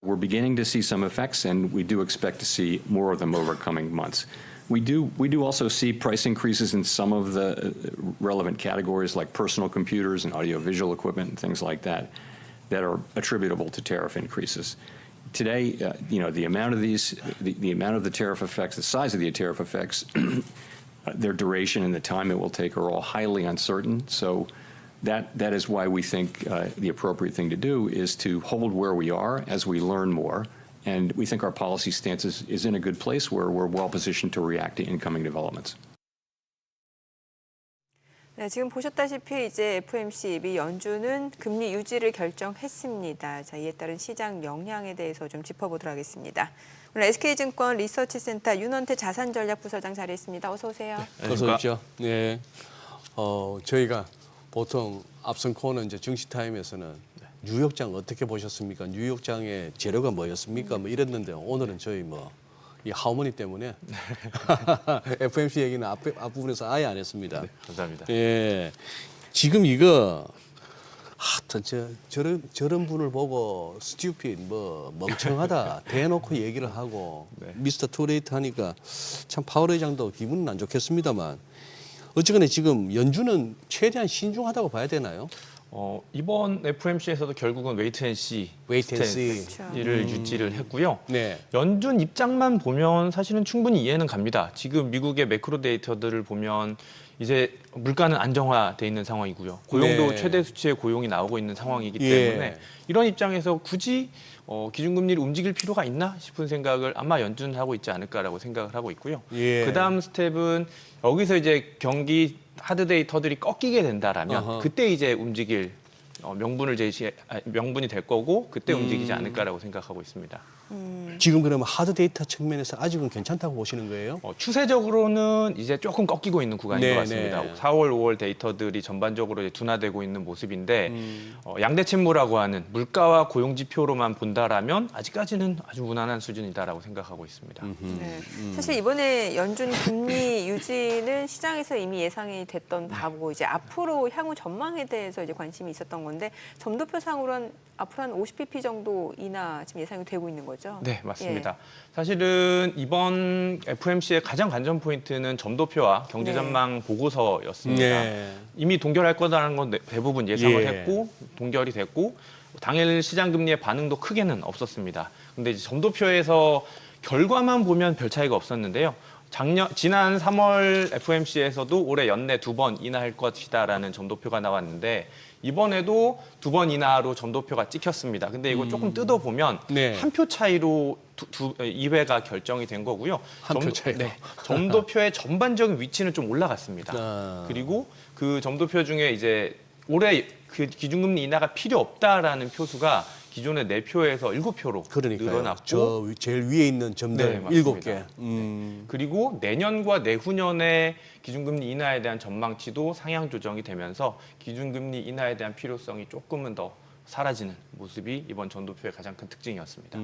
We're beginning to see some effects, and we do expect to see more of them over coming months. We do also see price increases in some of the relevant categories like personal computers and audiovisual equipment and things like that that are attributable to tariff increases. Today, the amount of the amount of the tariff effects, the size of the tariff effects, their duration and the time it will take are all highly uncertain. So that is why we think the appropriate thing to do is to hold where we are as we learn more. And we think our policy stance is in a good place where we're well positioned to react to incoming developments. 네, 지금 보셨다시피 이제 FOMC 미 연준은 금리 유지를 결정했습니다. 자, 이에 따른 시장 영향에 대해서 좀 짚어보도록 하겠습니다. 오늘 SK증권 리서치센터 윤원태 자산전략부서장 자리했습니다. 어서 오세요. 네, 어서 오십시오. 네, 저희가 보통 앞선 코너 이제 증시타임에서는 뉴욕장 어떻게 보셨습니까? 뉴욕장의 재료가 뭐였습니까? 뭐 이랬는데 오늘은 저희 이 하모니 때문에 FOMC 얘기는 앞부분에서 아예 안 했습니다. 네, 감사합니다. 예, 지금 이거 저런 분을 보고 stupid 멍청하다 대놓고 얘기를 하고 네. 미스터 투레이트 하니까 참 파월 의장도 기분은 안 좋겠습니다만 어쨌거나 지금 연준은 최대한 신중하다고 봐야 되나요? 이번 FOMC에서도 결국은 웨이트앤시 웨이트앤시를 유지를 했고요. 네. 연준 입장만 보면 사실은 충분히 이해는 갑니다. 지금 미국의 매크로 데이터들을 보면 이제 물가는 안정화돼 있는 상황이고요. 고용도 네. 최대 수치의 고용이 나오고 있는 상황이기 예. 때문에 이런 입장에서 굳이 기준금리를 움직일 필요가 있나 싶은 생각을 아마 연준은 하고 있지 않을까라고 생각을 하고 있고요. 예. 그다음 스텝은 여기서 이제 경기 하드 데이터들이 꺾이게 된다라면 어허. 그때 이제 움직일 명분이 될 거고 그때 움직이지 않을까라고 생각하고 있습니다. 지금 그러면 하드 데이터 측면에서 아직은 괜찮다고 보시는 거예요? 추세적으로는 이제 조금 꺾이고 있는 구간인 네, 것 같습니다. 네. 4월, 5월 데이터들이 전반적으로 이제 둔화되고 있는 모습인데 양대 침모라고 하는 물가와 고용 지표로만 본다라면 아직까지는 아주 무난한 수준이다라고 생각하고 있습니다. 네. 사실 이번에 연준 금리 유지는 시장에서 이미 예상이 됐던 바고 이제 앞으로 향후 전망에 대해서 이제 관심이 있었던 건데 점도표상으로는 앞으로 한 50bp 정도 인하 지금 예상이 되고 있는 거죠? 네, 맞습니다. 사실은 이번 FOMC의 가장 관전 포인트는 점도표와 경제 전망 보고서였습니다. 네. 이미 동결할 거다라는 건 대부분 예상을 예. 했고 동결이 됐고 당일 시장 금리의 반응도 크게는 없었습니다. 근데 이제 점도표에서 결과만 보면 별 차이가 없었는데요. 지난 3월 FOMC에서도 올해 연내 2번 인하할 것이다라는 점도표가 나왔는데 이번에도 2번 인하로 점도표가 찍혔습니다. 근데 이거 조금 뜯어보면 네. 한 표 차이로 2회가 결정이 된 거고요. 한 표 차이로. 네, 점도표의 전반적인 위치는 좀 올라갔습니다. 그리고 그 점도표 중에 이제 올해 그 기준금리 인하가 필요 없다라는 표수가 기존의 4표에서 7표로 그러니까요. 늘어났고 저 제일 위에 있는 점들 네, 7개. 그리고 내년과 내후년에 기준금리 인하에 대한 전망치도 상향 조정이 되면서 기준금리 인하에 대한 필요성이 조금은 더 사라지는 모습이 이번 점도표의 가장 큰 특징이었습니다.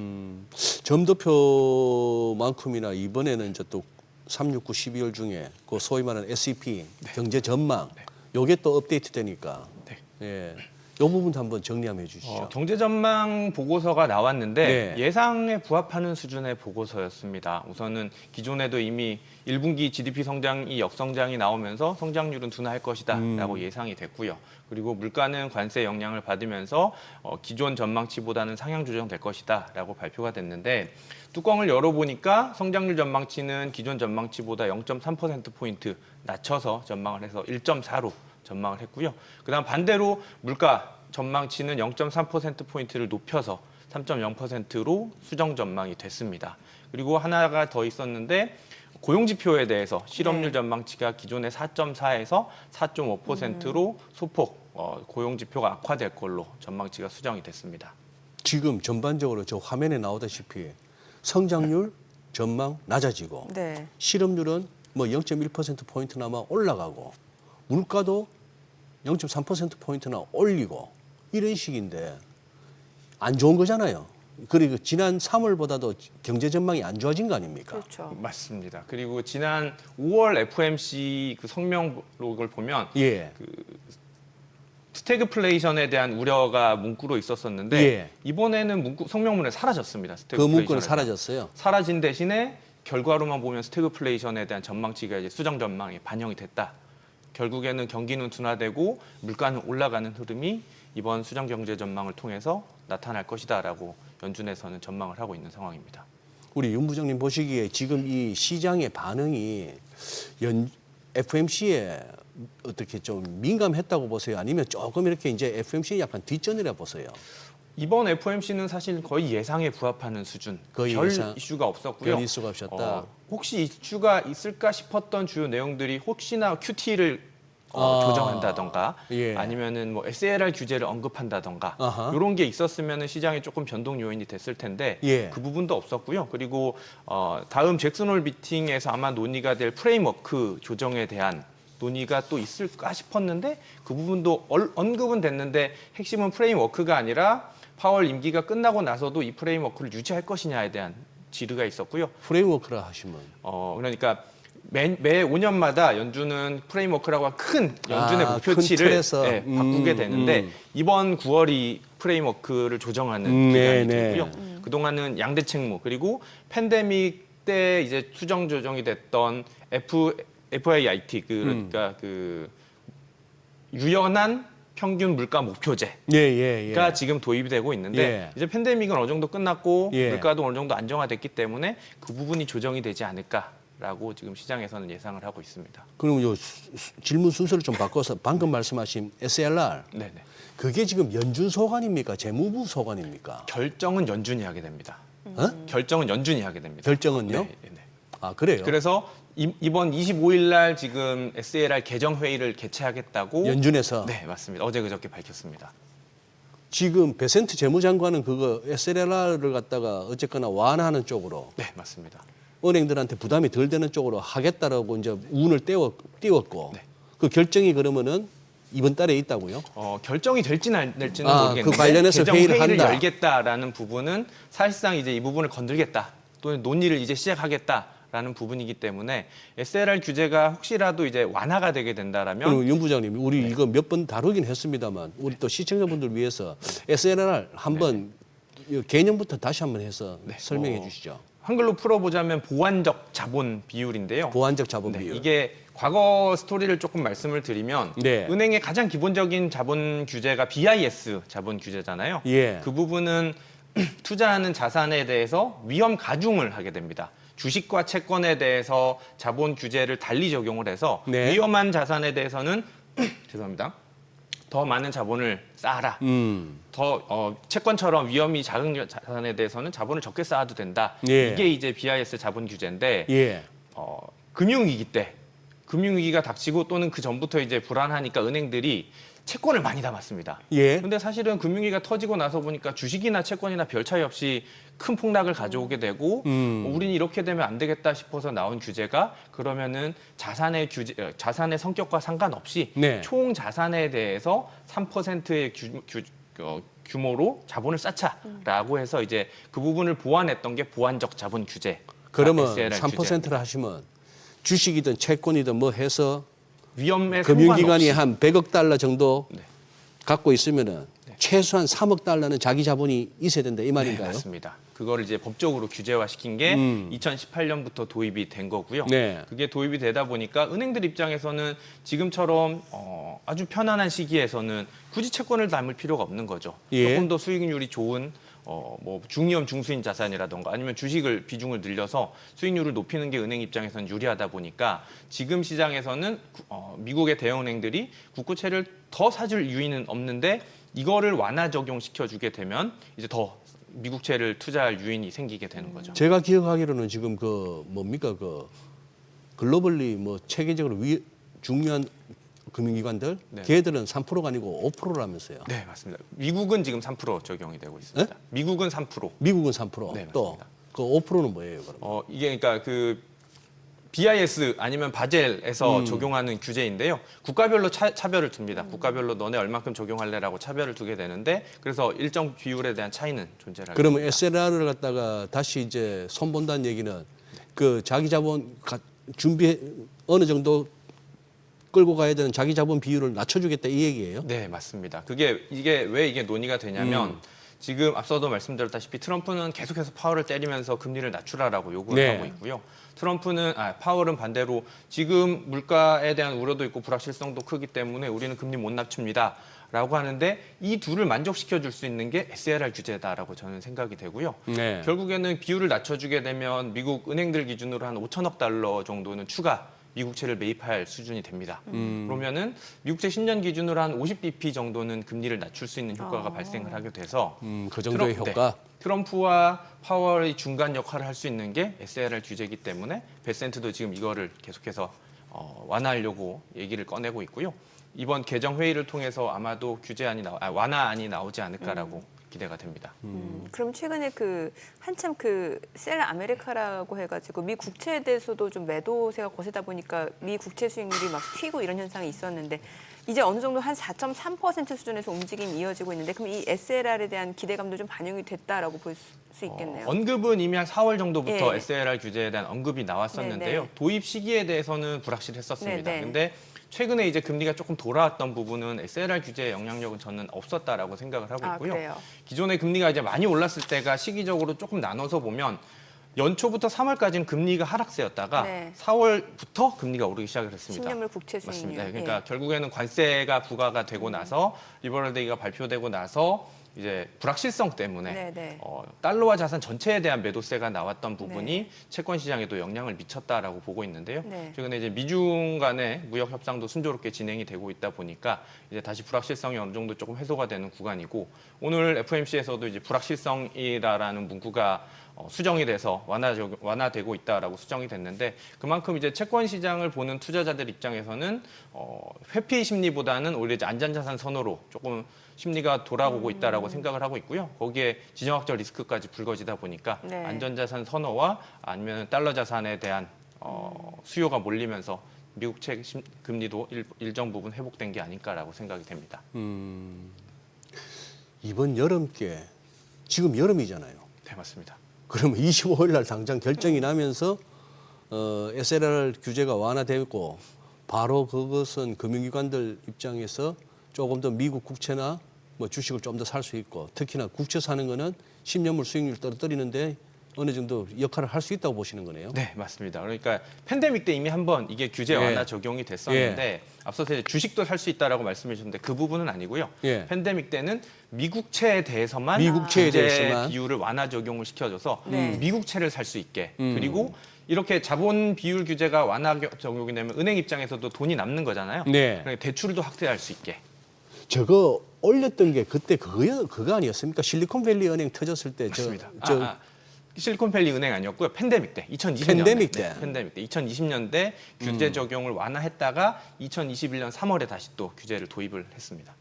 점도표만큼이나 이번에는 이제 또 3, 6, 9, 12월 중에 그 소위 말하는 SEP 경제 전망 요게 또 업데이트 되니까 네. 예. 요 부분도 한번 정리 한번 해주시죠. 경제 전망 보고서가 나왔는데 네. 예상에 부합하는 수준의 보고서였습니다. 우선은 기존에도 이미 1분기 GDP 성장이 역성장이 나오면서 성장률은 둔화할 것이다라고 예상이 됐고요. 그리고 물가는 관세 영향을 받으면서 기존 전망치보다는 상향 조정될 것이다라고 발표가 됐는데 뚜껑을 열어보니까 성장률 전망치는 기존 전망치보다 0.3%포인트 낮춰서 전망을 해서 1.4로 전망을 했고요. 그다음 반대로 물가 전망치는 0.3%포인트를 높여서 3.0%로 수정 전망이 됐습니다. 그리고 하나가 더 있었는데 고용 지표에 대해서 실업률 전망치가 기존의 4.4에서 4.5%로 소폭 고용 지표가 악화될 걸로 전망치가 수정이 됐습니다. 지금 전반적으로 저 화면에 나오다시피 성장률 전망 낮아지고 네. 실업률은 뭐 0.1%포인트나마 올라가고 물가도 0.3%포인트나 올리고 이런 식인데 안 좋은 거잖아요. 그리고 지난 3월보다도 경제 전망이 안 좋아진 거 아닙니까? 그렇죠. 맞습니다. 그리고 지난 5월 FOMC 그 성명록을 보면 예. 스태그플레이션에 대한 우려가 문구로 있었었는데 예. 이번에는 성명문에 사라졌습니다. 그 스태그플레이션에 문구는 대한. 사라졌어요. 사라진 대신에 결과로만 보면 스태그플레이션에 대한 전망치가 이제 수정 전망에 반영이 됐다. 결국에는 경기는 둔화되고 물가는 올라가는 흐름이 이번 수정 경제 전망을 통해서 나타날 것이다라고 연준에서는 전망을 하고 있는 상황입니다. 우리 윤 부장님 보시기에 지금 이 시장의 반응이 FMC에 어떻게 좀 민감했다고 보세요? 아니면 조금 이렇게 이제 FMC 약간 뒷전이라 보세요? 이번 FOMC는 사실 거의 예상에 부합하는 수준. 거의 별 예상. 이슈가 없었고요. 별 이슈가 없었다. 혹시 이슈가 있을까 싶었던 주요 내용들이 혹시나 QT를 조정한다던가 예. 아니면은 뭐 SLR 규제를 언급한다던가 아하. 이런 게 있었으면은 시장이 조금 변동 요인이 됐을 텐데 예. 그 부분도 없었고요. 그리고 다음 잭슨홀 미팅에서 아마 논의가 될 프레임워크 조정에 대한 논의가 또 있을까 싶었는데 그 부분도 언급은 됐는데 핵심은 프레임워크가 아니라 파월 임기가 끝나고 나서도 이 프레임워크를 유지할 것이냐에 대한 질의가 있었고요. 프레임워크라 하시면 그러니까 매 5년마다 연준은 프레임워크라고 큰 연준의 큰 목표치를 틀에서. 바꾸게 되는데 이번 9월이 프레임워크를 조정하는 기간이 네. 되고요. 그동안은 양대 책무 그리고 팬데믹 때 이제 수정 조정이 됐던 FAIT 그러니까 그 유연한 평균 물가 목표제 예. 가 지금 도입이 되고 있는데 예. 이제 팬데믹은 어느 정도 끝났고 예. 물가도 어느 정도 안정화됐기 때문에 그 부분이 조정이 되지 않을까라고 지금 시장에서는 예상을 하고 있습니다. 그럼 요 질문 순서를 좀 바꿔서 방금 말씀하신 SLR 네네. 그게 지금 연준 소관입니까? 재무부 소관입니까? 결정은 연준이 하게 됩니다. 어? 결정은 연준이 하게 됩니다. 결정은요? 네. 아 그래요? 그래서 이번 25일 날 지금 SLR 개정 회의를 개최하겠다고 연준에서 네 맞습니다. 어제 그저께 밝혔습니다. 지금 베센트 재무장관은 그거 SLR을 갖다가 어쨌거나 완화하는 쪽으로 네 맞습니다. 은행들한테 부담이 덜 되는 쪽으로 하겠다라고 이제 운을 띄웠고 네. 그 결정이 그러면은 이번 달에 있다고요? 결정이 될지는 안 될지는 그 모르겠는데 관련해서 개정 회의를 회의를 한다. 열겠다라는 부분은 사실상 이제 이 부분을 건들겠다 또는 논의를 이제 시작하겠다라는 부분이기 때문에 SLR 규제가 혹시라도 이제 완화가 되게 된다라면 그럼 윤 부장님 우리 이거 몇 번 다루긴 했습니다만 우리 또 시청자분들 위해서 SLR 한번 이 개념부터 다시 한번 해서 설명해 주시죠. 한글로 풀어보자면 보완적 자본 비율인데요. 보완적 자본 비율. 이게 과거 스토리를 조금 말씀을 드리면 네. 은행의 가장 기본적인 자본 규제가 BIS 자본 규제잖아요. 예. 그 부분은 투자하는 자산에 대해서 위험 가중을 하게 됩니다. 주식과 채권에 대해서 자본 규제를 달리 적용을 해서 네. 위험한 자산에 대해서는 죄송합니다. 더 많은 자본을 쌓아라. 더 채권처럼 위험이 작은 자산에 대해서는 자본을 적게 쌓아도 된다. 예. 이게 이제 BIS 자본 규제인데 예. 금융위기 때 금융위기가 닥치고 또는 그 전부터 이제 불안하니까 은행들이 채권을 많이 담았습니다. 예. 근데 사실은 금융위기가 터지고 나서 보니까 주식이나 채권이나 별 차이 없이 큰 폭락을 가져오게 되고 우린 이렇게 되면 안 되겠다 싶어서 나온 규제가 그러면은 자산의 성격과 상관없이 네. 총 자산에 대해서 3%의 규모로 자본을 쌓자라고 해서 이제 그 부분을 보완했던 게 보완적 자본 규제. 그러면 SLR 3%를 하시면 주식이든 채권이든 뭐 해서 위험에 금융기관이 상관없이 한 100억 달러 정도 네. 갖고 있으면은 최소한 3억 달러는 자기 자본이 있어야 된다 이 말인가요? 네, 맞습니다. 그거를 이제 법적으로 규제화시킨 게 2018년부터 도입이 된 거고요. 네. 그게 도입이 되다 보니까 은행들 입장에서는 지금처럼 아주 편안한 시기에서는 굳이 채권을 담을 필요가 없는 거죠. 예. 조금 더 수익률이 좋은 뭐 중위험 중수인 자산이라던가 아니면 주식을 비중을 늘려서 수익률을 높이는 게 은행 입장에서는 유리하다 보니까 지금 시장에서는 미국의 대형은행들이 국고채를 더 사줄 유인은 없는데 이거를 완화 적용시켜 주게 되면 이제 더 미국채를 투자할 유인이 생기게 되는 거죠. 제가 기억하기로는 지금 그 뭡니까 그 글로벌리 뭐 체계적으로 중요한 금융기관들 네. 걔들은 3%가 아니고 5%라면서요. 네, 맞습니다. 미국은 지금 3% 적용이 되고 있습니다. 미국은 3%. 미국은 3%. 네, 또 맞습니다. 그 5%는 뭐예요, 그럼? 이게 그러니까 그 BIS 아니면 바젤에서 적용하는 규제인데요. 국가별로 차별을 둡니다. 국가별로 너네 얼만큼 적용할래라고 차별을 두게 되는데 그래서 일정 비율에 대한 차이는 존재를 하게 그러면 됩니다. SLR을 갖다가 다시 이제 손본다는 얘기는 그 자기 자본 준비해 어느 정도 끌고 가야 되는 자기 자본 비율을 낮춰주겠다 이 얘기예요? 네, 맞습니다. 이게 논의가 되냐면 지금 앞서도 말씀드렸다시피 트럼프는 계속해서 파월을 때리면서 금리를 낮추라라고 요구를 네. 하고 있고요. 파월은 반대로 지금 물가에 대한 우려도 있고 불확실성도 크기 때문에 우리는 금리 못 낮춥니다. 라고 하는데 이 둘을 만족시켜 줄 수 있는 게 SLR 규제다라고 저는 생각이 되고요. 네. 결국에는 비율을 낮춰주게 되면 미국 은행들 기준으로 한 5천억 달러 정도는 추가 미국채를 매입할 수준이 됩니다. 그러면은 미국채 10년 기준으로 한 50bp 정도는 금리를 낮출 수 있는 효과가 발생을 하게 돼서 그 정도의 효과? 트럼프와 파월의 중간 역할을 할 수 있는 게 SLR 규제이기 때문에 베센트도 지금 이거를 계속해서 완화하려고 얘기를 꺼내고 있고요. 이번 개정 회의를 통해서 아마도 완화안이 나오지 않을까라고 기대가 됩니다. 그럼 최근에 한참 셀 아메리카라고 해가지고 미 국채에 대해서도 좀 매도세가 거세다 보니까 미 국채 수익률이 막 튀고 이런 현상이 있었는데 이제 어느 정도 한 4.3% 수준에서 움직임이 이어지고 있는데 그럼 이 SLR에 대한 기대감도 좀 반영이 됐다라고 볼 수 있겠네요. 언급은 이미 한 4월 정도부터 예. SLR 규제에 대한 언급이 나왔었는데요. 네네. 도입 시기에 대해서는 불확실했었습니다. 네네. 근데 최근에 이제 금리가 조금 돌아왔던 부분은 SLR 규제의 영향력은 저는 없었다라고 생각을 하고 있고요. 그래요? 기존에 금리가 이제 많이 올랐을 때가 시기적으로 조금 나눠서 보면 연초부터 3월까지는 금리가 하락세였다가 네. 4월부터 금리가 오르기 시작을 했습니다. 10년물 국채 수익률. 맞습니다. 그러니까 결국에는 관세가 부과가 되고 나서 리버럴 데이가 발표되고 나서 이제 불확실성 때문에 네네. 달러화 자산 전체에 대한 매도세가 나왔던 부분이 네. 채권 시장에도 영향을 미쳤다라고 보고 있는데요. 네. 최근에 이제 미중 간의 무역 협상도 순조롭게 진행이 되고 있다 보니까 이제 다시 불확실성이 어느 정도 조금 해소가 되는 구간이고 오늘 FOMC에서도 이제 불확실성이라는 문구가 수정이 돼서 완화되고 있다라고 수정이 됐는데 그만큼 이제 채권 시장을 보는 투자자들 입장에서는 회피 심리보다는 오히려 이제 안전자산 선호로 조금 심리가 돌아오고 있다라고 생각을 하고 있고요. 거기에 지정학적 리스크까지 불거지다 보니까 네. 안전자산 선호와 아니면 달러 자산에 대한 수요가 몰리면서 미국채 금리도 일정 부분 회복된 게 아닐까라고 생각이 됩니다. 이번 여름께 지금 여름이잖아요. 네, 맞습니다. 그러면 25일 날 당장 결정이 나면서 SLR 규제가 완화되고 바로 그것은 금융기관들 입장에서 조금 더 미국 국채나 뭐 주식을 좀 더 살 수 있고 특히나 국채 사는 거는 10년물 수익률 떨어뜨리는데 어느 정도 역할을 할 수 있다고 보시는 거네요. 네, 맞습니다. 그러니까 팬데믹 때 이미 한번 이게 규제 완화 예. 적용이 됐었는데 앞서서 이제 주식도 살 수 있다라고 말씀해 주셨는데 그 부분은 아니고요. 예. 팬데믹 때는 미국채에 대해서만 미국채에 규제 대해서만. 비율을 완화 적용을 시켜줘서 네. 미국채를 살 수 있게 그리고 이렇게 자본 비율 규제가 완화 적용이 되면 은행 입장에서도 돈이 남는 거잖아요. 네. 그러니까 대출도 확대할 수 있게. 저거 올렸던 게 그때 그거 아니었습니까? 실리콘밸리 은행 터졌을 때 맞습니다. 저 실리콘밸리 은행 아니었고요. 팬데믹 때, 2020년대. 팬데믹 때. 팬데믹 때, 2020년대 규제 적용을 완화했다가 2021년 3월에 다시 또 규제를 도입을 했습니다.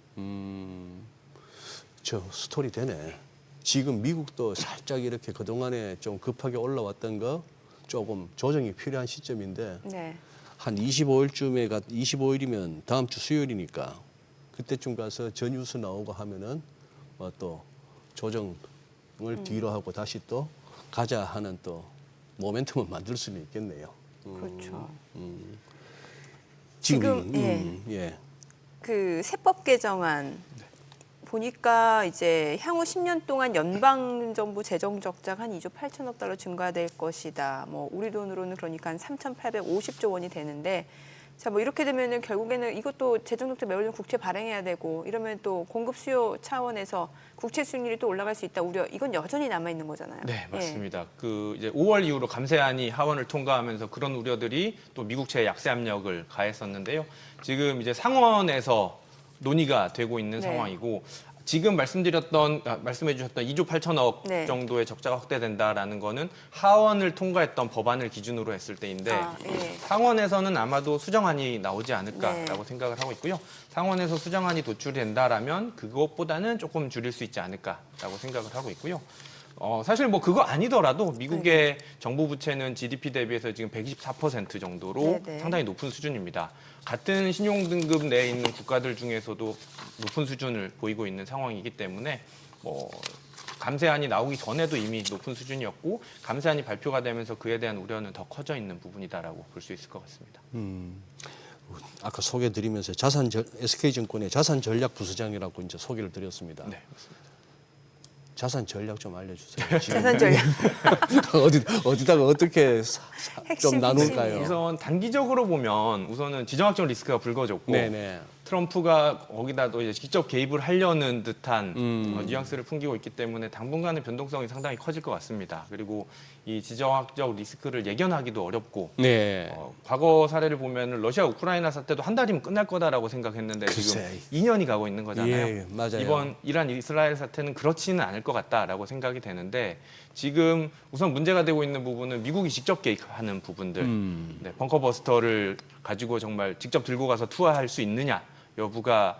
저 스토리 되네. 지금 미국도 살짝 이렇게 그동안에 좀 급하게 올라왔던 거 조금 조정이 필요한 시점인데 네. 한 25일이면 다음 주 수요일이니까 그때쯤 가서 전유수 나오고 하면은 또 조정을 뒤로 하고 다시 또 가자 하는 또 모멘텀을 만들 수는 있겠네요. 그렇죠. 지금 지금, 세법 개정안 보니까 이제 향후 10년 동안 연방 정부 재정 적자가 한 2조 8천억 달러 증가될 것이다. 뭐 우리 돈으로는 그러니까 한 3,850조 원이 되는데 자, 뭐 이렇게 되면은 결국에는 이것도 재정 적자 메우려면 국채 발행해야 되고 이러면 또 공급 수요 차원에서 국채 수익률이 또 올라갈 수 있다 우려. 이건 여전히 남아 있는 거잖아요. 네, 예. 맞습니다. 이제 5월 이후로 감세안이 하원을 통과하면서 그런 우려들이 또 미국채 약세 압력을 가했었는데요. 지금 이제 상원에서 논의가 되고 있는 네. 상황이고 지금 말씀해 주셨던 2조 8천억 네. 정도의 적자가 확대된다라는 거는 하원을 통과했던 법안을 기준으로 했을 때인데 예. 상원에서는 아마도 수정안이 나오지 않을까라고 네. 생각을 하고 있고요. 상원에서 수정안이 도출된다라면 그것보다는 조금 줄일 수 있지 않을까라고 생각을 하고 있고요. 사실 뭐 그거 아니더라도 미국의 정부 부채는 GDP 대비해서 지금 124% 정도로 네네. 상당히 높은 수준입니다. 같은 신용등급 내에 있는 국가들 중에서도 높은 수준을 보이고 있는 상황이기 때문에 뭐 감세안이 나오기 전에도 이미 높은 수준이었고 감세안이 발표가 되면서 그에 대한 우려는 더 커져 있는 부분이다라고 볼 수 있을 것 같습니다. 아까 소개드리면서 SK증권의 자산전략부서장이라고 이제 소개를 드렸습니다. 네. 자산 전략 좀 알려주세요. 지금 자산 전략. 어디다가 어떻게 좀 나눌까요? 핵심이네요. 우선 단기적으로 보면 우선은 지정학적 리스크가 불거졌고 네네. 트럼프가 거기다도 이제 직접 개입을 하려는 듯한 뉘앙스를 풍기고 있기 때문에 당분간의 변동성이 상당히 커질 것 같습니다. 그리고 이 지정학적 리스크를 예견하기도 어렵고 네. 과거 사례를 보면 러시아 우크라이나 사태도 한 달이면 끝날 거다라고 생각했는데 지금 글쎄. 2년이 가고 있는 거잖아요. 예, 맞아요. 이번 이란 이스라엘 사태는 그렇지는 않을 것 같다라고 생각이 되는데 지금 우선 문제가 되고 있는 부분은 미국이 직접 개입하는 부분들, 네, 벙커버스터를 가지고 정말 직접 들고 가서 투하할 수 있느냐 여부가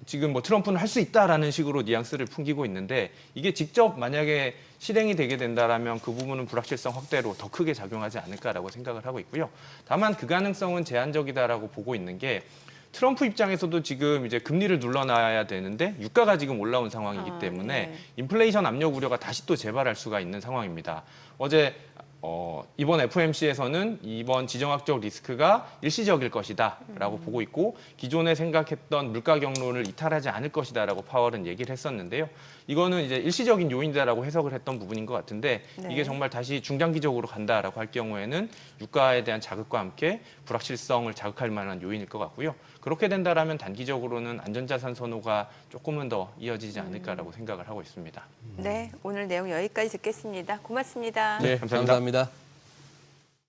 지금 뭐 트럼프는 할 수 있다라는 식으로 뉘앙스를 풍기고 있는데 이게 직접 만약에 실행이 되게 된다라면 그 부분은 불확실성 확대로 더 크게 작용하지 않을까라고 생각을 하고 있고요. 다만 그 가능성은 제한적이다라고 보고 있는 게 트럼프 입장에서도 지금 이제 금리를 눌러놔야 되는데 유가가 지금 올라온 상황이기 때문에 네. 인플레이션 압력 우려가 다시 또 재발할 수가 있는 상황입니다. 어제 이번 FOMC에서는 이번 지정학적 리스크가 일시적일 것이다라고 보고 있고 기존에 생각했던 물가 경로를 이탈하지 않을 것이다라고 파월은 얘기를 했었는데요. 이거는 이제 일시적인 요인이다라고 해석을 했던 부분인 것 같은데 네. 이게 정말 다시 중장기적으로 간다라고 할 경우에는 유가에 대한 자극과 함께 불확실성을 자극할 만한 요인일 것 같고요. 그렇게 된다라면 단기적으로는 안전자산 선호가 조금은 더 이어지지 않을까라고 생각을 하고 있습니다. 네, 오늘 내용 여기까지 듣겠습니다. 고맙습니다. 네, 감사합니다.